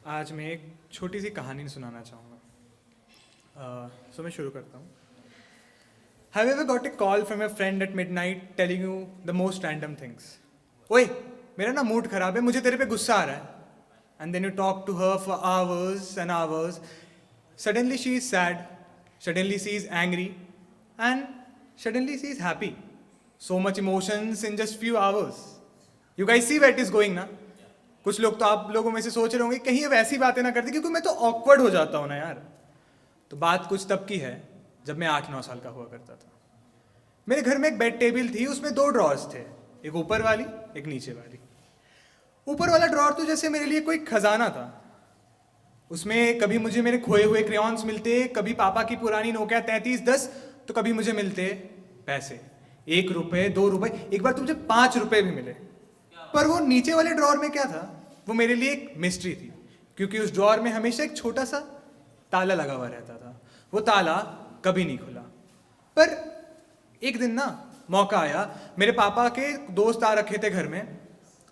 आज मैं एक छोटी सी कहानी सुनाना चाहूँगा। सो मैं शुरू करता हूँ। Have you ever got a call from a friend at midnight telling you the most random things? ओए, मेरा ना मूड खराब है, मुझे तेरे पे गुस्सा आ रहा है. And then you talk to her for hours and hours. Suddenly she is sad, suddenly she is angry, and suddenly she is happy. So much emotions in just few hours. You guys see where it is going ना? कुछ लोग तो आप लोगों में से सोच रहे होंगे कहीं ये वैसी बातें ना करती, क्योंकि मैं तो ऑकवर्ड हो जाता हूँ ना यार. तो बात कुछ तब की है जब मैं 8-9 साल का हुआ करता था. मेरे घर में एक बेड टेबल थी, उसमें 2 ड्रॉर्स थे, एक ऊपर वाली एक नीचे वाली. ऊपर वाला ड्रॉर तो जैसे मेरे लिए कोई खजाना था. उसमें कभी मुझे मेरे खोए हुए क्रेयॉन्स मिलते, कभी पापा की पुरानी नोकिया 3310, तो कभी मुझे मिलते पैसे, 1 रुपये 2 रुपये, एक बार तो मुझे 5 रुपये भी मिले. पर वो नीचे वाले ड्रॉर में क्या था, वो मेरे लिए एक मिस्ट्री थी, क्योंकि उस ड्रॉर में हमेशा एक छोटा सा ताला लगा हुआ रहता था. वो ताला कभी नहीं खुला. पर एक दिन ना मौका आया, मेरे पापा के दोस्त आ रखे थे घर में,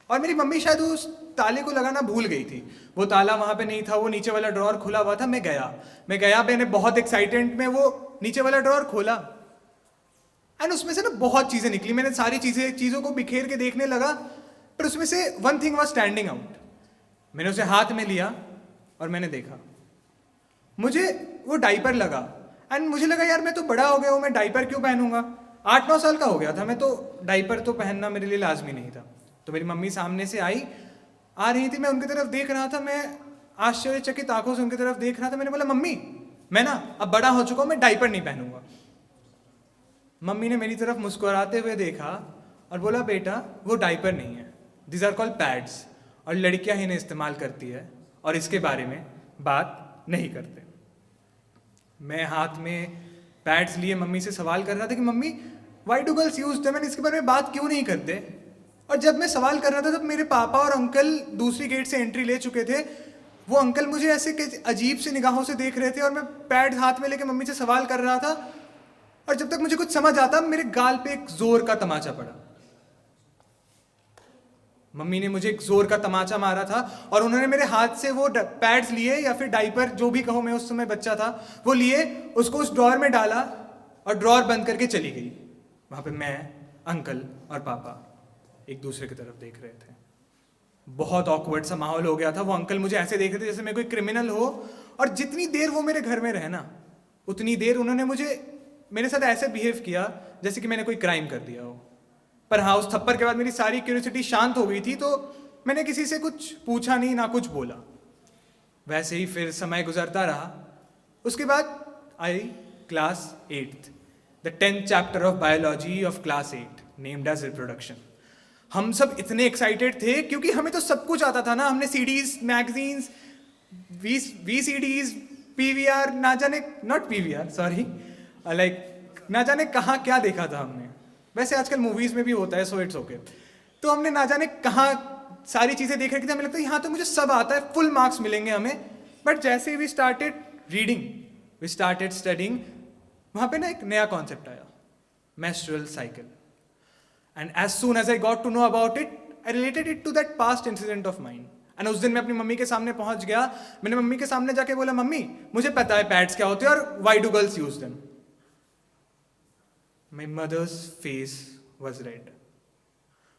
और मेरी मम्मी शायद उस ताले को लगाना भूल गई थी. वो ताला वहाँ पे नहीं था, वो नीचे वाला ड्रॉर खुला हुआ था. मैं गया, मैंने बहुत एक्साइटेड में वो नीचे वाला ड्रॉर खोला, एंड उसमें से ना बहुत चीज़ें निकली. मैंने सारी चीज़ों को बिखेर के देखने लगा, पर उसमें से one thing was standing out. मैंने उसे हाथ में लिया और मैंने देखा, मुझे वो डाइपर लगा. एंड मुझे लगा यार मैं तो बड़ा हो गया हूँ, मैं डाइपर क्यों पहनूंगा. 8-9 साल का हो गया था मैं, तो डाइपर तो पहनना मेरे लिए लाजमी नहीं था. तो मेरी मम्मी सामने से आ रही थी, मैं उनकी तरफ देख रहा था, मैं आश्चर्यचकित आंखों से उनकी तरफ देख रहा था. मैंने बोला मम्मी, मैं ना अब बड़ा हो चुका हूँ, मैं डाइपर नहीं पहनूंगा. मम्मी ने मेरी तरफ मुस्कुराते हुए देखा और बोला बेटा वो डाइपर नहीं है, दिस आर कॉल्ड पैड्स, और लड़कियां ही इन्हें इस्तेमाल करती है और इसके बारे में बात नहीं करते. मैं हाथ में पैड्स लिए मम्मी से सवाल कर रहा था कि mummy why do girls use them, इसके बारे में बात क्यों नहीं करते. और जब मैं सवाल कर रहा था तब मेरे पापा और अंकल दूसरी गेट से एंट्री ले चुके थे. वो अंकल मुझे ऐसे अजीब सी निगाहों से देख रहे थे, और मैं पैड्स हाथ में लेके मम्मी से सवाल कर रहा था. और जब तक मुझे कुछ समझ आता, मेरे गाल पे एक जोर का तमाचा पड़ा. मम्मी ने मुझे एक जोर का तमाचा मारा था, और उन्होंने मेरे हाथ से वो पैड्स लिए, या फिर डाइपर जो भी कहो, मैं उस समय बच्चा था, वो लिए, उसको उस ड्रॉर में डाला और ड्रॉर बंद करके चली गई. वहां पे मैं, अंकल और पापा एक दूसरे की तरफ देख रहे थे. बहुत ऑकवर्ड सा माहौल हो गया था. वो अंकल मुझे ऐसे देख रहे थे जैसे मैं कोई क्रिमिनल हो, और जितनी देर वो मेरे घर में रहे ना, उतनी देर उन्होंने मेरे साथ ऐसे बिहेव किया जैसे कि मैंने कोई क्राइम कर दिया हो. पर हाँ, उस थप्पड़ के बाद मेरी सारी क्यूरियोसिटी शांत हो गई थी, तो मैंने किसी से कुछ पूछा नहीं, ना कुछ बोला. वैसे ही फिर समय गुजरता रहा. उसके बाद आई class 8th, the 10th chapter of biology of class 8 named as reproduction. हम सब इतने एक्साइटेड थे क्योंकि हमें तो सब कुछ आता था ना. हमने सीडीज, मैगजीन्स, वीसीडीज, पीवीआर, ना जाने, नॉट पीवीआर सॉरी, लाइक ना जाने कहाँ क्या देखा था हमने. वैसे आजकल मूवीज में भी होता है, सो इट्स ओके. तो हमने ना जाने कहाँ सारी चीज़ें देख रखी थी. हमें लगता है यहाँ तो मुझे सब आता है, फुल मार्क्स मिलेंगे हमें. बट जैसे ही we started reading, we started studying, वहाँ पे ना एक नया कॉन्सेप्ट आया, menstrual cycle. And as soon as I got to know about it, I related it to that past incident of mind. And उस दिन मैं अपनी मम्मी के सामने पहुंच गया. मैंने मम्मी के सामने जाके बोला मम्मी मुझे पता है पैड्स क्या होते हैं और why do girls use them. My mother's face was red.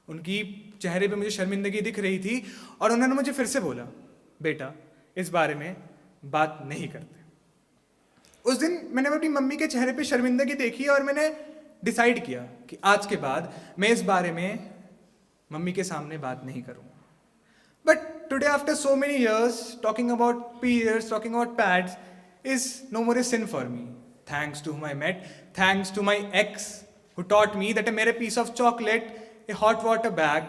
उनकी चेहरे पे मुझे शर्मिंदगी दिख रही थी, और उन्होंने मुझे फिर से बोला बेटा इस बारे में बात नहीं करते. उस दिन मैंने अपनी मम्मी के चेहरे पे शर्मिंदगी देखी, और मैंने डिसाइड किया कि आज के बाद मैं इस बारे में मम्मी के सामने बात नहीं करूँगा. But today after so many years talking about periods, talking about pads is no more a sin for me. Thanks to whom I met, thanks to my ex who taught me that a mere piece of chocolate, a hot water bag,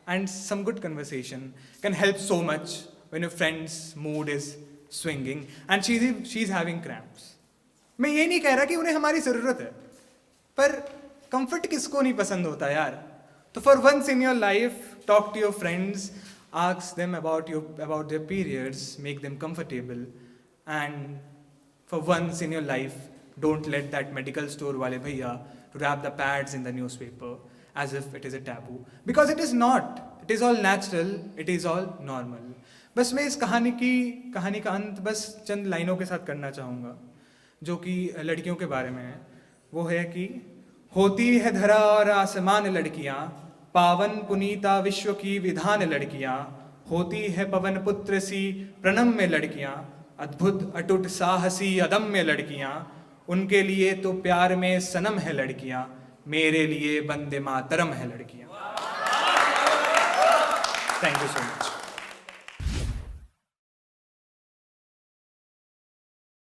and some good conversation can help so much when your friend's mood is swinging and she's having cramps. मैं ये नहीं कह रहा कि उन्हें हमारी ज़रूरत है, पर कंफर्ट किसको नहीं पसंद होता यार. तो for once in your life, talk to your friends, ask them about their periods, make them comfortable, and for once in your life, don't let that medical store wale bhaiya wrap the pads in the newspaper as if it is a taboo, because it is not. It is all natural, it is all normal. बस मैं इस कहानी का अंत बस चंद लाइनों के साथ करना चाहूँगा जो कि लड़कियों के बारे में है। वो है कि होती है धरा और आसमान लड़कियाँ, पावन पुनीता विश्व की विधान लड़कियाँ, होती है पवन पुत्र सी प्रणम्य लड़कियाँ, अद्भुत अटूट साहसी अदम्य लड़कियाँ, उनके लिए तो प्यार में सनम है लड़कियाँ, मेरे लिए वंदे मातरम है लड़कियाँ। Thank you so much.